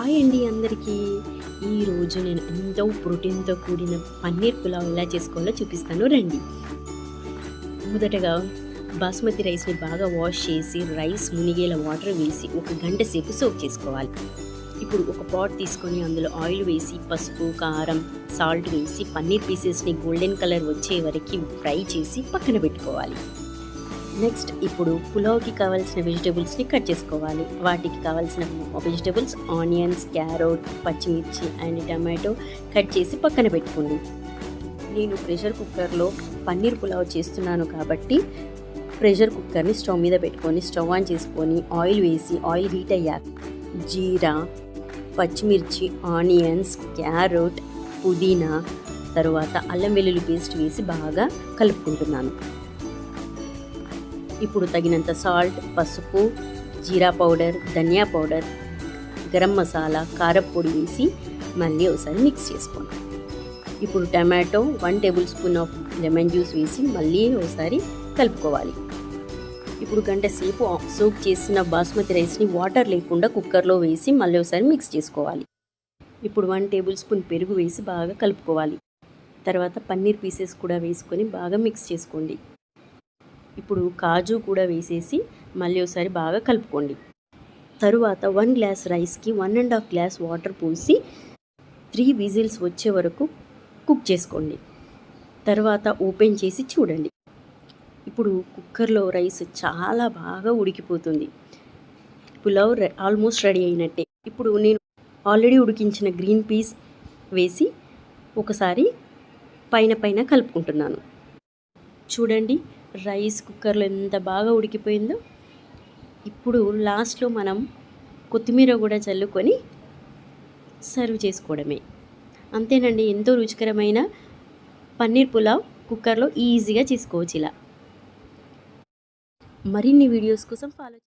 Hi అండి అందరికీ. ఈరోజు నేను ఎంతో ప్రోటీన్తో కూడిన పన్నీర్ పులావ్ ఎలా చేసుకోవాలో చూపిస్తాను రండి. మొదటగా బాస్మతి రైస్ని బాగా వాష్ చేసి రైస్ మునిగేలా వాటర్ వేసి 1 గంట సేపు సోక్ చేసుకోవాలి. ఇప్పుడు ఒక పాట్ తీసుకొని అందులో ఆయిల్ వేసి పసుపు, కారం, సాల్ట్ వేసి పన్నీర్ పీసెస్ని గోల్డెన్ కలర్ వచ్చే వరకు ఫ్రై చేసి పక్కన పెట్టుకోవాలి. నెక్స్ట్ ఇప్పుడు పులావ్కి కావాల్సిన వెజిటేబుల్స్ని కట్ చేసుకోవాలి. వాటికి కావాల్సిన వెజిటేబుల్స్ ఆనియన్స్, క్యారెట్, పచ్చిమిర్చి అండ్ టమాటో కట్ చేసి పక్కన పెట్టుకోండి. నేను ప్రెషర్ కుక్కర్లో పన్నీర్ పులావ్ చేస్తున్నాను కాబట్టి ప్రెషర్ కుక్కర్ని స్టవ్ మీద పెట్టుకొని స్టవ్ ఆన్ చేసుకొని ఆయిల్ వేసి ఆయిల్ హీట్ అయ్యాక జీరా, పచ్చిమిర్చి, ఆనియన్స్, క్యారెట్, పుదీనా, తర్వాత అల్లం వెల్లుల్లి పేస్ట్ వేసి బాగా కలుపుకుంటున్నాను. ఇప్పుడు తగినంత సాల్ట్, పసుపు, జీరా పౌడర్, ధనియా పౌడర్, గరం మసాలా, కారప్పొడి వేసి మళ్ళీ ఒకసారి మిక్స్ చేసుకోండి. ఇప్పుడు tomato 1 table spoon of lemon juice వేసి మళ్ళీ ఒకసారి కలుపుకోవాలి. ఇప్పుడు గంట సేపు సోక్ చేసిన బాస్మతి రైస్ని వాటర్ లేకుండా కుక్కర్లో వేసి మళ్ళీ ఒకసారి మిక్స్ చేసుకోవాలి. ఇప్పుడు 1 టేబుల్ స్పూన్ పెరుగు వేసి బాగా కలుపుకోవాలి. తర్వాత పన్నీర్ పీసెస్ కూడా వేసుకొని బాగా మిక్స్ చేసుకోండి. ఇప్పుడు కాజు కూడా వేసేసి మళ్ళీ ఒకసారి బాగా కలుపుకోండి. తరువాత 1 గ్లాస్ రైస్కి 1.5 గ్లాస్ వాటర్ పోసి 3 విజిల్స్ వచ్చే వరకు కుక్ చేసుకోండి. తర్వాత ఓపెన్ చేసి చూడండి. ఇప్పుడు కుక్కర్లో రైస్ చాలా బాగా ఉడికిపోతుంది. పులావ్ ఆల్మోస్ట్ రెడీ అయినట్టే. ఇప్పుడు నేను ఆల్రెడీ ఉడికించిన గ్రీన్ పీస్ వేసి ఒకసారి పైన కలుపుకుంటున్నాను. చూడండి రైస్ కుక్కర్లో ఎంత బాగా ఉడికిపోయిందో. ఇప్పుడు లాస్ట్లో మనం కొత్తిమీర కూడా చల్లుకొని సర్వ్ చేసుకోవడమే. అంతేనండి, ఎంతో రుచికరమైన పన్నీర్ పులావ్ కుక్కర్లో ఈజీగా చేసుకోవచ్చు. ఇలా మరిన్ని వీడియోస్ కోసం ఫాలో